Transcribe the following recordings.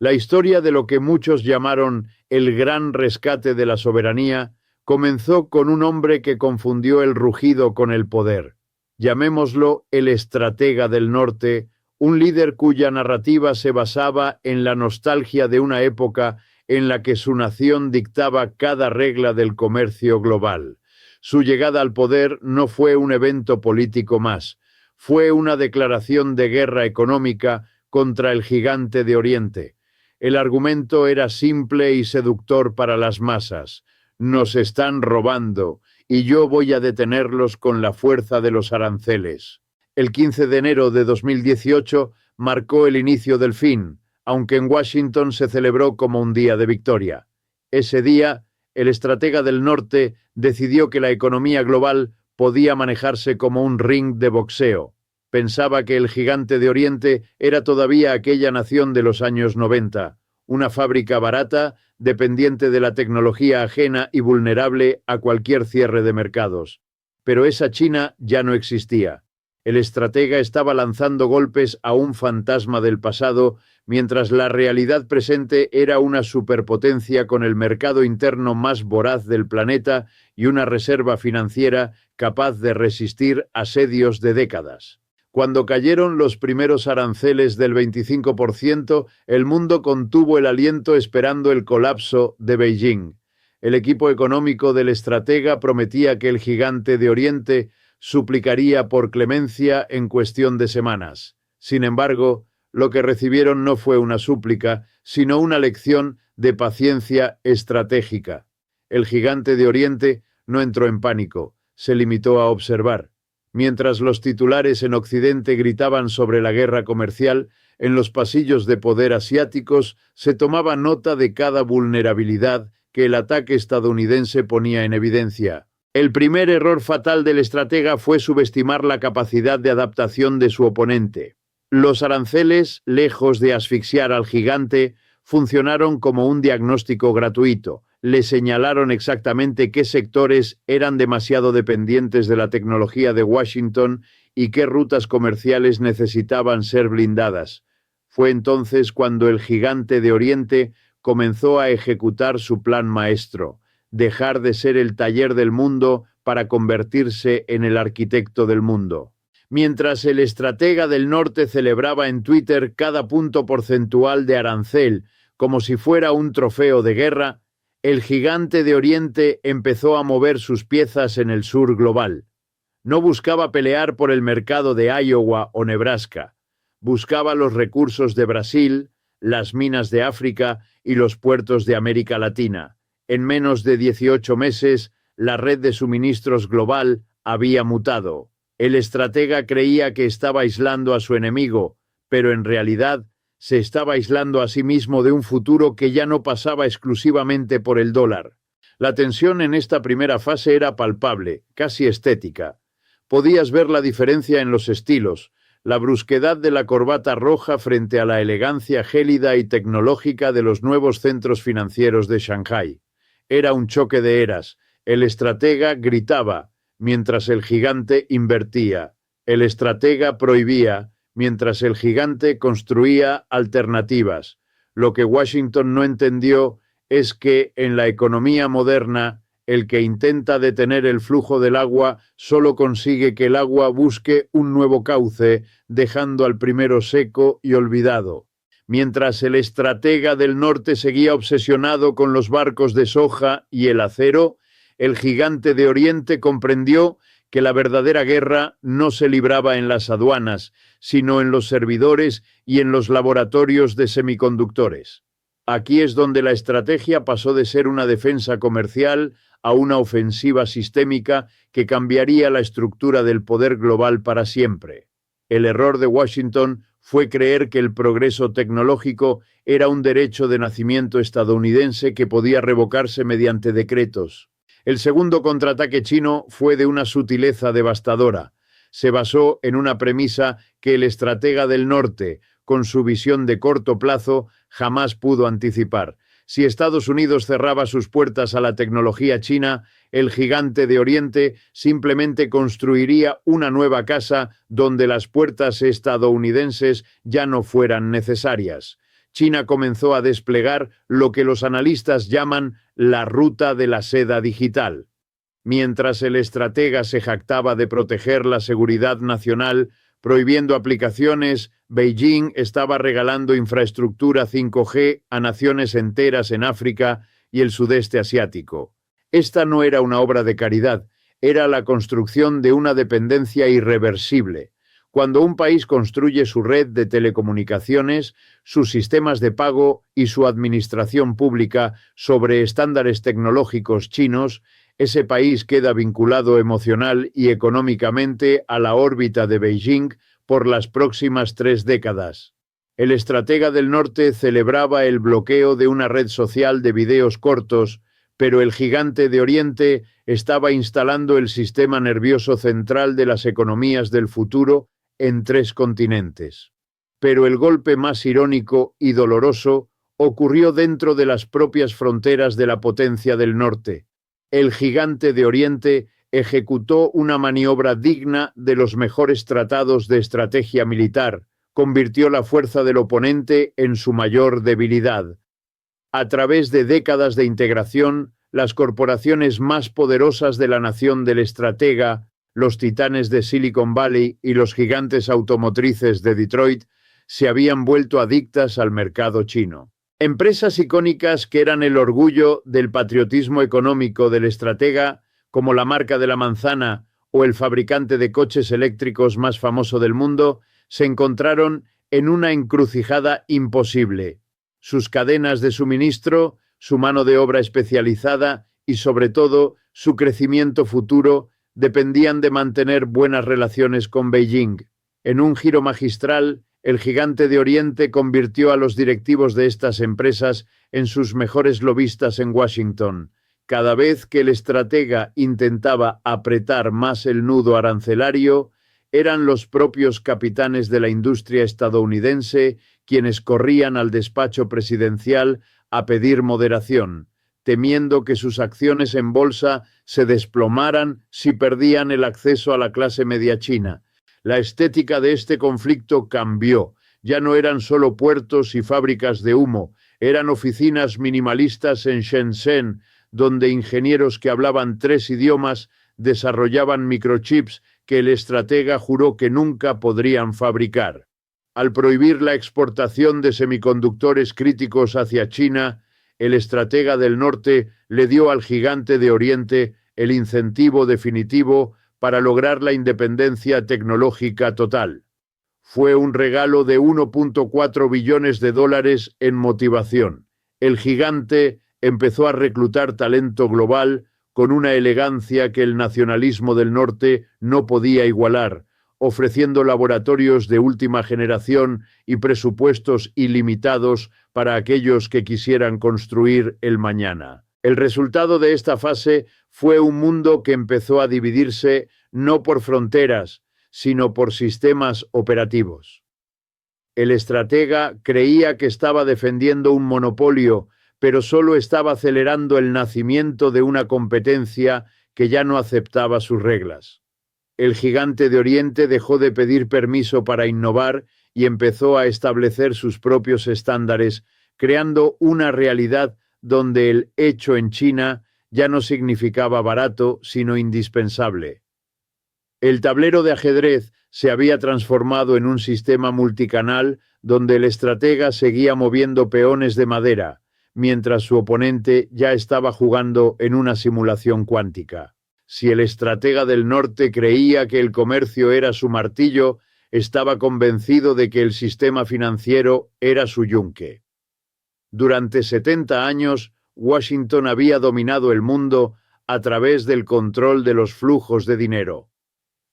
La historia de lo que muchos llamaron el gran rescate de la soberanía comenzó con un hombre que confundió el rugido con el poder. Llamémoslo el estratega del norte, un líder cuya narrativa se basaba en la nostalgia de una época en la que su nación dictaba cada regla del comercio global. Su llegada al poder no fue un evento político más, fue una declaración de guerra económica contra el gigante de Oriente. El argumento era simple y seductor para las masas. Nos están robando, y yo voy a detenerlos con la fuerza de los aranceles. El 15 de enero de 2018 marcó el inicio del fin, aunque en Washington se celebró como un día de victoria. Ese día, el estratega del norte decidió que la economía global podía manejarse como un ring de boxeo. Pensaba que el gigante de Oriente era todavía aquella nación de los años 90, una fábrica barata, dependiente de la tecnología ajena y vulnerable a cualquier cierre de mercados. Pero esa China ya no existía. El estratega estaba lanzando golpes a un fantasma del pasado, mientras la realidad presente era una superpotencia con el mercado interno más voraz del planeta y una reserva financiera capaz de resistir asedios de décadas. Cuando cayeron los primeros aranceles del 25%, el mundo contuvo el aliento esperando el colapso de Beijing. El equipo económico del estratega prometía que el gigante de Oriente suplicaría por clemencia en cuestión de semanas. Sin embargo, lo que recibieron no fue una súplica, sino una lección de paciencia estratégica. El gigante de Oriente no entró en pánico, se limitó a observar. Mientras los titulares en Occidente gritaban sobre la guerra comercial, en los pasillos de poder asiáticos se tomaba nota de cada vulnerabilidad que el ataque estadounidense ponía en evidencia. El primer error fatal del estratega fue subestimar la capacidad de adaptación de su oponente. Los aranceles, lejos de asfixiar al gigante, funcionaron como un diagnóstico gratuito. Le señalaron exactamente qué sectores eran demasiado dependientes de la tecnología de Washington y qué rutas comerciales necesitaban ser blindadas. Fue entonces cuando el gigante de Oriente comenzó a ejecutar su plan maestro: dejar de ser el taller del mundo para convertirse en el arquitecto del mundo. Mientras el estratega del norte celebraba en Twitter cada punto porcentual de arancel como si fuera un trofeo de guerra, el gigante de Oriente empezó a mover sus piezas en el sur global. No buscaba pelear por el mercado de Iowa o Nebraska. Buscaba los recursos de Brasil, las minas de África y los puertos de América Latina. En menos de 18 meses, la red de suministros global había mutado. El estratega creía que estaba aislando a su enemigo, pero en realidad se estaba aislando a sí mismo de un futuro que ya no pasaba exclusivamente por el dólar. La tensión en esta primera fase era palpable, casi estética. Podías ver la diferencia en los estilos, la brusquedad de la corbata roja frente a la elegancia gélida y tecnológica de los nuevos centros financieros de Shanghái. Era un choque de eras. El estratega gritaba, mientras el gigante invertía. El estratega prohibía, mientras el gigante construía alternativas. Lo que Washington no entendió es que en la economía moderna, el que intenta detener el flujo del agua solo consigue que el agua busque un nuevo cauce, dejando al primero seco y olvidado. Mientras el estratega del norte seguía obsesionado con los barcos de soja y el acero, el gigante de Oriente comprendió que la verdadera guerra no se libraba en las aduanas, sino en los servidores y en los laboratorios de semiconductores. Aquí es donde la estrategia pasó de ser una defensa comercial a una ofensiva sistémica que cambiaría la estructura del poder global para siempre. El error de Washington fue creer que el progreso tecnológico era un derecho de nacimiento estadounidense que podía revocarse mediante decretos. El segundo contraataque chino fue de una sutileza devastadora. Se basó en una premisa que el estratega del norte, con su visión de corto plazo, jamás pudo anticipar. Si Estados Unidos cerraba sus puertas a la tecnología china, el gigante de Oriente simplemente construiría una nueva casa donde las puertas estadounidenses ya no fueran necesarias. China comenzó a desplegar lo que los analistas llaman la ruta de la seda digital. Mientras el estratega se jactaba de proteger la seguridad nacional, prohibiendo aplicaciones, Beijing estaba regalando infraestructura 5G a naciones enteras en África y el sudeste asiático. Esta no era una obra de caridad, era la construcción de una dependencia irreversible. Cuando un país construye su red de telecomunicaciones, sus sistemas de pago y su administración pública sobre estándares tecnológicos chinos, ese país queda vinculado emocional y económicamente a la órbita de Beijing por las próximas 3 décadas. El estratega del norte celebraba el bloqueo de una red social de videos cortos, pero el gigante de Oriente estaba instalando el sistema nervioso central de las economías del futuro en 3 continentes. Pero el golpe más irónico y doloroso ocurrió dentro de las propias fronteras de la potencia del norte. El gigante de Oriente ejecutó una maniobra digna de los mejores tratados de estrategia militar, convirtió la fuerza del oponente en su mayor debilidad. A través de décadas de integración, las corporaciones más poderosas de la nación del estratega, los titanes de Silicon Valley y los gigantes automotrices de Detroit, se habían vuelto adictas al mercado chino. Empresas icónicas que eran el orgullo del patriotismo económico del estratega, como la marca de la manzana o el fabricante de coches eléctricos más famoso del mundo, se encontraron en una encrucijada imposible. Sus cadenas de suministro, su mano de obra especializada y, sobre todo, su crecimiento futuro dependían de mantener buenas relaciones con Beijing. En un giro magistral, el gigante de Oriente convirtió a los directivos de estas empresas en sus mejores lobistas en Washington. Cada vez que el estratega intentaba apretar más el nudo arancelario, eran los propios capitanes de la industria estadounidense quienes corrían al despacho presidencial a pedir moderación, temiendo que sus acciones en bolsa se desplomaran si perdían el acceso a la clase media china. La estética de este conflicto cambió. Ya no eran solo puertos y fábricas de humo, eran oficinas minimalistas en Shenzhen, donde ingenieros que hablaban 3 idiomas desarrollaban microchips que el estratega juró que nunca podrían fabricar. Al prohibir la exportación de semiconductores críticos hacia China, el estratega del norte le dio al gigante de Oriente el incentivo definitivo para lograr la independencia tecnológica total. Fue un regalo de 1.4 billones de dólares en motivación. El gigante empezó a reclutar talento global con una elegancia que el nacionalismo del norte no podía igualar, ofreciendo laboratorios de última generación y presupuestos ilimitados para aquellos que quisieran construir el mañana. El resultado de esta fase fue un mundo que empezó a dividirse no por fronteras, sino por sistemas operativos. El estratega creía que estaba defendiendo un monopolio, pero solo estaba acelerando el nacimiento de una competencia que ya no aceptaba sus reglas. El gigante de Oriente dejó de pedir permiso para innovar y empezó a establecer sus propios estándares, creando una realidad donde el hecho en China ya no significaba barato, sino indispensable. El tablero de ajedrez se había transformado en un sistema multicanal donde el estratega seguía moviendo peones de madera, mientras su oponente ya estaba jugando en una simulación cuántica. Si el estratega del norte creía que el comercio era su martillo, estaba convencido de que el sistema financiero era su yunque. Durante 70 años, Washington había dominado el mundo a través del control de los flujos de dinero.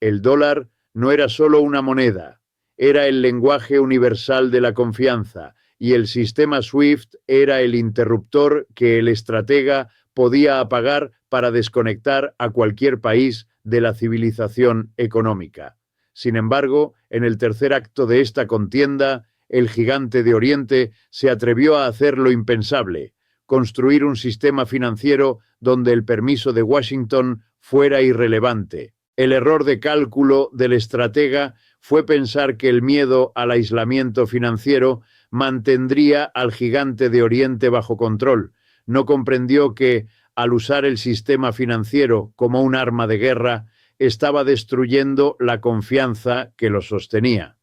El dólar no era solo una moneda, era el lenguaje universal de la confianza, y el sistema SWIFT era el interruptor que el estratega podía apagar para desconectar a cualquier país de la civilización económica. Sin embargo, en el tercer acto de esta contienda, el gigante de Oriente se atrevió a hacer lo impensable, construir un sistema financiero donde el permiso de Washington fuera irrelevante. El error de cálculo del estratega fue pensar que el miedo al aislamiento financiero mantendría al gigante de Oriente bajo control. No comprendió que, al usar el sistema financiero como un arma de guerra, estaba destruyendo la confianza que lo sostenía.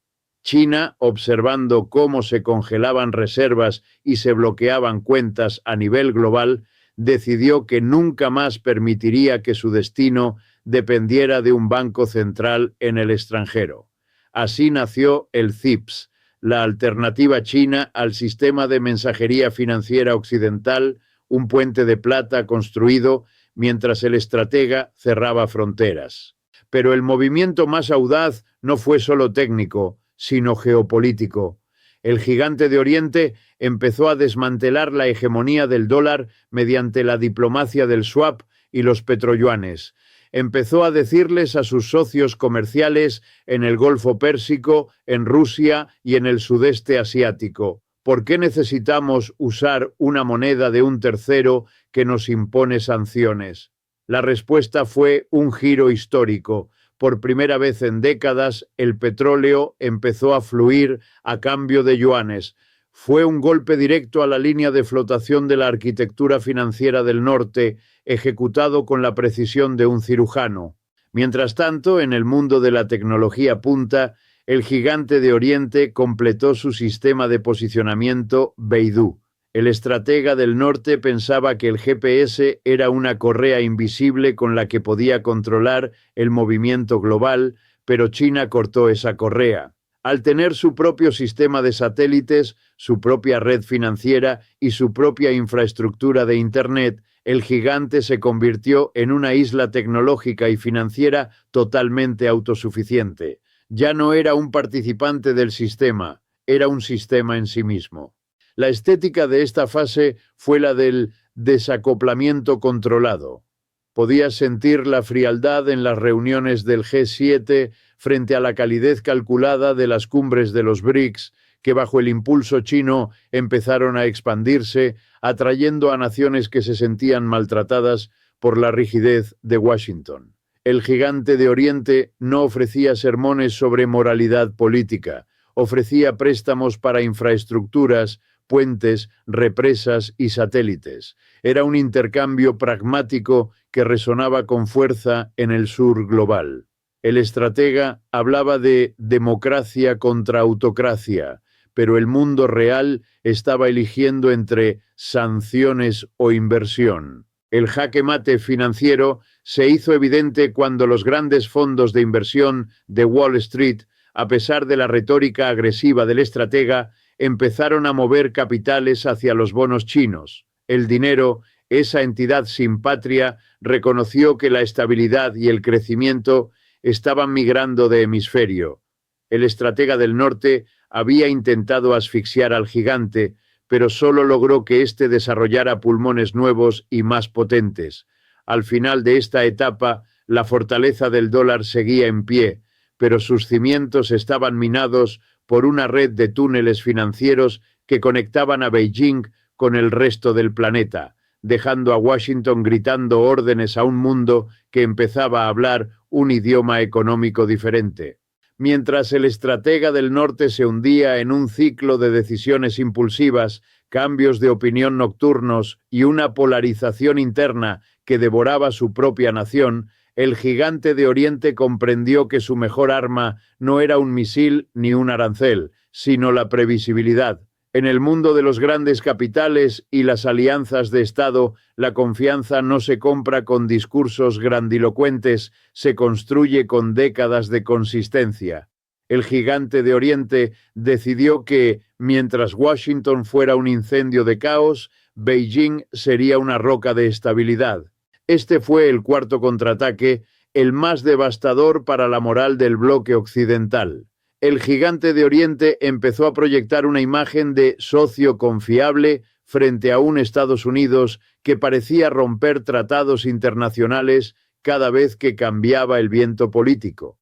China, observando cómo se congelaban reservas y se bloqueaban cuentas a nivel global, decidió que nunca más permitiría que su destino dependiera de un banco central en el extranjero. Así nació el CIPS, la alternativa china al sistema de mensajería financiera occidental, un puente de plata construido mientras el estratega cerraba fronteras. Pero el movimiento más audaz no fue solo técnico, sino geopolítico. El gigante de Oriente empezó a desmantelar la hegemonía del dólar mediante la diplomacia del swap y los petroyuanes. Empezó a decirles a sus socios comerciales en el Golfo Pérsico, en Rusia y en el sudeste asiático: ¿por qué necesitamos usar una moneda de un tercero que nos impone sanciones? La respuesta fue un giro histórico. Por primera vez en décadas, el petróleo empezó a fluir a cambio de yuanes. Fue un golpe directo a la línea de flotación de la arquitectura financiera del norte, ejecutado con la precisión de un cirujano. Mientras tanto, en el mundo de la tecnología punta, el gigante de Oriente completó su sistema de posicionamiento Beidou. El estratega del norte pensaba que el GPS era una correa invisible con la que podía controlar el movimiento global, pero China cortó esa correa. Al tener su propio sistema de satélites, su propia red financiera y su propia infraestructura de Internet, el gigante se convirtió en una isla tecnológica y financiera totalmente autosuficiente. Ya no era un participante del sistema, era un sistema en sí mismo. La estética de esta fase fue la del desacoplamiento controlado. Podías sentir la frialdad en las reuniones del G7 frente a la calidez calculada de las cumbres de los BRICS, que bajo el impulso chino empezaron a expandirse, atrayendo a naciones que se sentían maltratadas por la rigidez de Washington. El gigante de Oriente no ofrecía sermones sobre moralidad política, ofrecía préstamos para infraestructuras, puentes, represas y satélites. Era un intercambio pragmático que resonaba con fuerza en el sur global. El estratega hablaba de democracia contra autocracia, pero el mundo real estaba eligiendo entre sanciones o inversión. El jaque mate financiero se hizo evidente cuando los grandes fondos de inversión de Wall Street, a pesar de la retórica agresiva del estratega, empezaron a mover capitales hacia los bonos chinos. El dinero, esa entidad sin patria, reconoció que la estabilidad y el crecimiento estaban migrando de hemisferio. El estratega del norte había intentado asfixiar al gigante, pero solo logró que éste desarrollara pulmones nuevos y más potentes. Al final de esta etapa, la fortaleza del dólar seguía en pie, pero sus cimientos estaban minados por una red de túneles financieros que conectaban a Beijing con el resto del planeta, dejando a Washington gritando órdenes a un mundo que empezaba a hablar un idioma económico diferente. Mientras el estratega del norte se hundía en un ciclo de decisiones impulsivas, cambios de opinión nocturnos y una polarización interna que devoraba su propia nación, el gigante de Oriente comprendió que su mejor arma no era un misil ni un arancel, sino la previsibilidad. En el mundo de los grandes capitales y las alianzas de Estado, la confianza no se compra con discursos grandilocuentes, se construye con décadas de consistencia. El gigante de Oriente decidió que, mientras Washington fuera un incendio de caos, Beijing sería una roca de estabilidad. Este fue el cuarto contraataque, el más devastador para la moral del bloque occidental. El gigante de Oriente empezó a proyectar una imagen de socio confiable frente a un Estados Unidos que parecía romper tratados internacionales cada vez que cambiaba el viento político.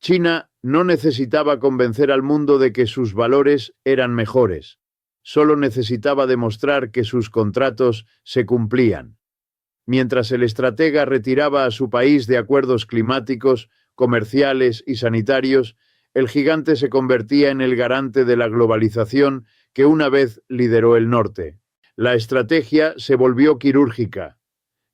China no necesitaba convencer al mundo de que sus valores eran mejores, solo necesitaba demostrar que sus contratos se cumplían. Mientras el estratega retiraba a su país de acuerdos climáticos, comerciales y sanitarios, El gigante se convertía en el garante de la globalización que una vez lideró el norte. La estrategia se volvió quirúrgica.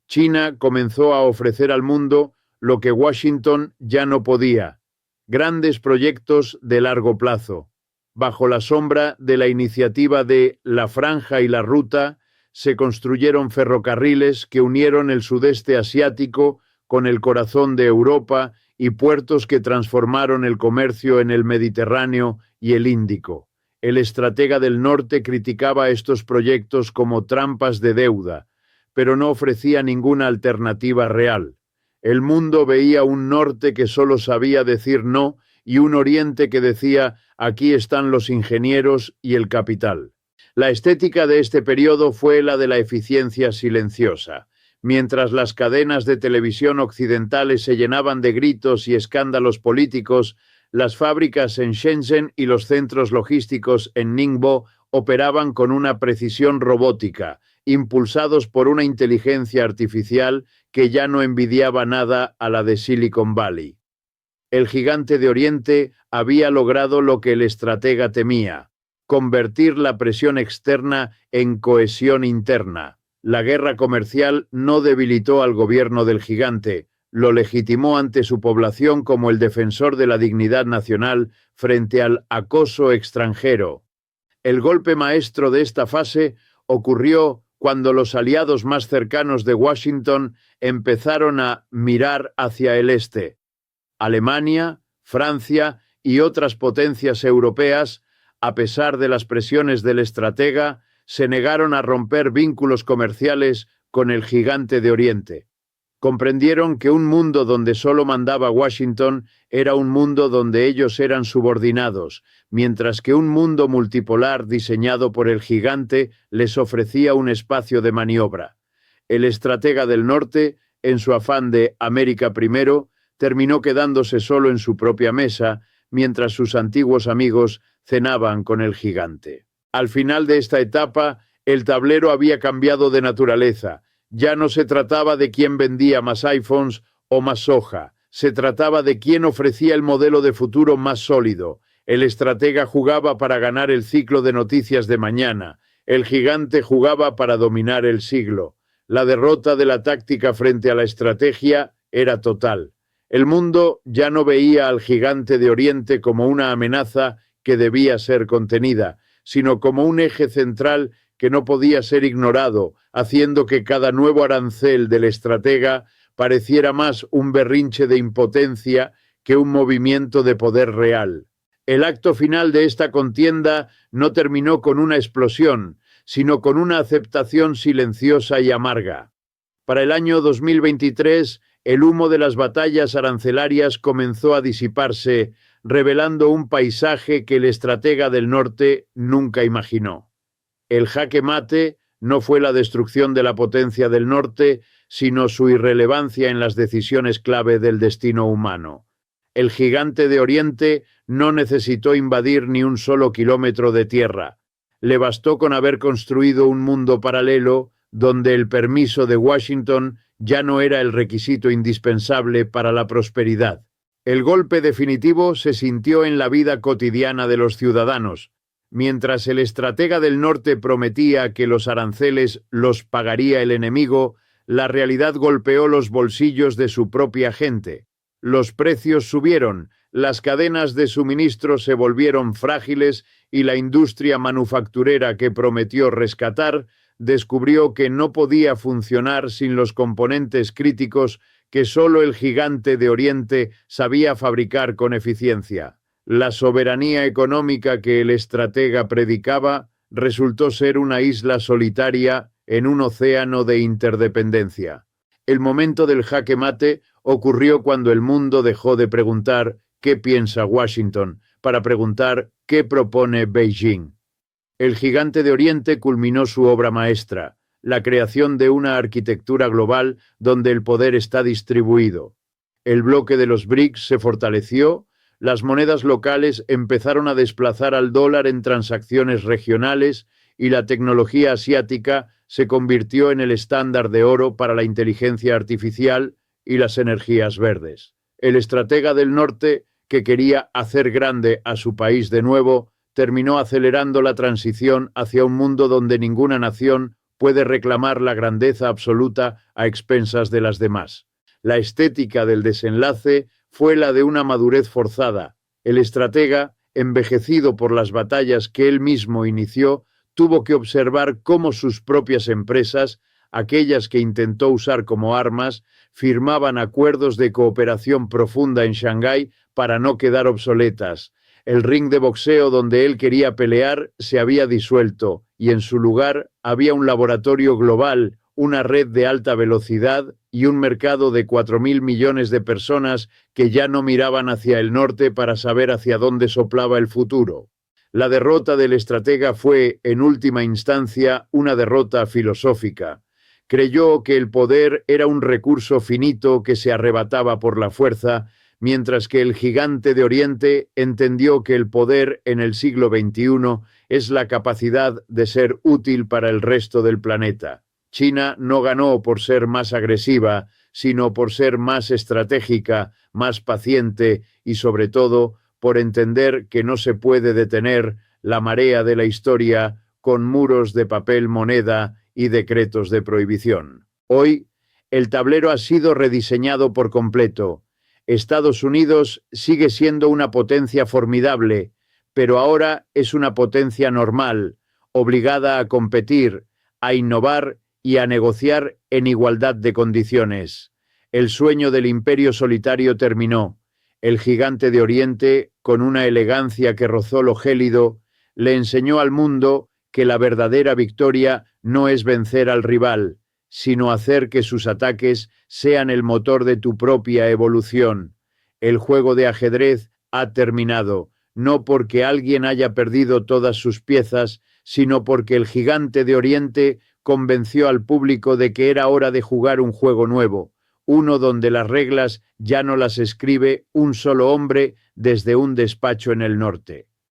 China comenzó a ofrecer al mundo lo que Washington ya no podía: grandes proyectos de largo plazo. Bajo la sombra de la iniciativa de la Franja y la Ruta, se construyeron ferrocarriles que unieron el sudeste asiático con el corazón de Europa y puertos que transformaron el comercio en el Mediterráneo y el Índico. El estratega del norte criticaba estos proyectos como trampas de deuda, pero no ofrecía ninguna alternativa real. El mundo veía un norte que solo sabía decir no y un oriente que decía: aquí están los ingenieros y el capital. La estética de este periodo fue la de la eficiencia silenciosa. Mientras las cadenas de televisión occidentales se llenaban de gritos y escándalos políticos, las fábricas en Shenzhen y los centros logísticos en Ningbo operaban con una precisión robótica, impulsados por una inteligencia artificial que ya no envidiaba nada a la de Silicon Valley. El gigante de Oriente había logrado lo que el estratega temía: convertir la presión externa en cohesión interna. La guerra comercial no debilitó al gobierno del gigante, lo legitimó ante su población como el defensor de la dignidad nacional frente al acoso extranjero. El golpe maestro de esta fase ocurrió cuando los aliados más cercanos de Washington empezaron a mirar hacia el este. Alemania, Francia y otras potencias europeas, a pesar de las presiones del estratega, se negaron a romper vínculos comerciales con el gigante de Oriente. Comprendieron que un mundo donde solo mandaba Washington era un mundo donde ellos eran subordinados, mientras que un mundo multipolar diseñado por el gigante les ofrecía un espacio de maniobra. El estratega del norte, en su afán de América primero, terminó quedándose solo en su propia mesa, mientras sus antiguos amigos cenaban con el gigante. Al final de esta etapa, el tablero había cambiado de naturaleza. Ya no se trataba de quién vendía más iPhones o más soja, se trataba de quién ofrecía el modelo de futuro más sólido. El estratega jugaba para ganar el ciclo de noticias de mañana, el gigante jugaba para dominar el siglo. La derrota de la táctica frente a la estrategia era total. El mundo ya no veía al gigante de Oriente como una amenaza que debía ser contenida, sino como un eje central que no podía ser ignorado, haciendo que cada nuevo arancel del estratega pareciera más un berrinche de impotencia que un movimiento de poder real. El acto final de esta contienda no terminó con una explosión, sino con una aceptación silenciosa y amarga. Para el año 2023, el humo de las batallas arancelarias comenzó a disiparse, revelando un paisaje que el estratega del norte nunca imaginó. El jaque mate no fue la destrucción de la potencia del norte, sino su irrelevancia en las decisiones clave del destino humano. El gigante de Oriente no necesitó invadir ni un solo kilómetro de tierra. Le bastó con haber construido un mundo paralelo donde el permiso de Washington ya no era el requisito indispensable para la prosperidad. El golpe definitivo se sintió en la vida cotidiana de los ciudadanos. Mientras el estratega del norte prometía que los aranceles los pagaría el enemigo, la realidad golpeó los bolsillos de su propia gente. Los precios subieron, las cadenas de suministro se volvieron frágiles y la industria manufacturera que prometió rescatar descubrió que no podía funcionar sin los componentes críticos que solo el gigante de Oriente sabía fabricar con eficiencia. La soberanía económica que el estratega predicaba resultó ser una isla solitaria en un océano de interdependencia. El momento del jaque mate ocurrió cuando el mundo dejó de preguntar ¿qué piensa Washington?, para preguntar ¿qué propone Beijing? El gigante de Oriente culminó su obra maestra, la creación de una arquitectura global donde el poder está distribuido. El bloque de los BRICS se fortaleció, las monedas locales empezaron a desplazar al dólar en transacciones regionales y la tecnología asiática se convirtió en el estándar de oro para la inteligencia artificial y las energías verdes. El estratega del norte que quería hacer grande a su país de nuevo, terminó acelerando la transición hacia un mundo donde ninguna nación puede reclamar la grandeza absoluta a expensas de las demás. La estética del desenlace fue la de una madurez forzada. El estratega, envejecido por las batallas que él mismo inició, tuvo que observar cómo sus propias empresas, aquellas que intentó usar como armas, firmaban acuerdos de cooperación profunda en Shanghái para no quedar obsoletas. El ring de boxeo donde él quería pelear se había disuelto y en su lugar había un laboratorio global, una red de alta velocidad y un mercado de 4.000 millones de personas que ya no miraban hacia el norte para saber hacia dónde soplaba el futuro. La derrota del estratega fue, en última instancia, una derrota filosófica. Creyó que el poder era un recurso finito que se arrebataba por la fuerza, mientras que el gigante de Oriente entendió que el poder en el siglo XXI es la capacidad de ser útil para el resto del planeta. China no ganó por ser más agresiva, sino por ser más estratégica, más paciente y, sobre todo, por entender que no se puede detener la marea de la historia con muros de papel moneda y decretos de prohibición. Hoy, el tablero ha sido rediseñado por completo. Estados Unidos sigue siendo una potencia formidable, pero ahora es una potencia normal, obligada a competir, a innovar y a negociar en igualdad de condiciones. El sueño del imperio solitario terminó. El gigante de Oriente, con una elegancia que rozó lo gélido, le enseñó al mundo que la verdadera victoria no es vencer al rival, sino hacer que sus ataques sean el motor de tu propia evolución. El juego de ajedrez ha terminado, no porque alguien haya perdido todas sus piezas, sino porque el gigante de Oriente convenció al público de que era hora de jugar un juego nuevo, uno donde las reglas ya no las escribe un solo hombre desde un despacho en el norte.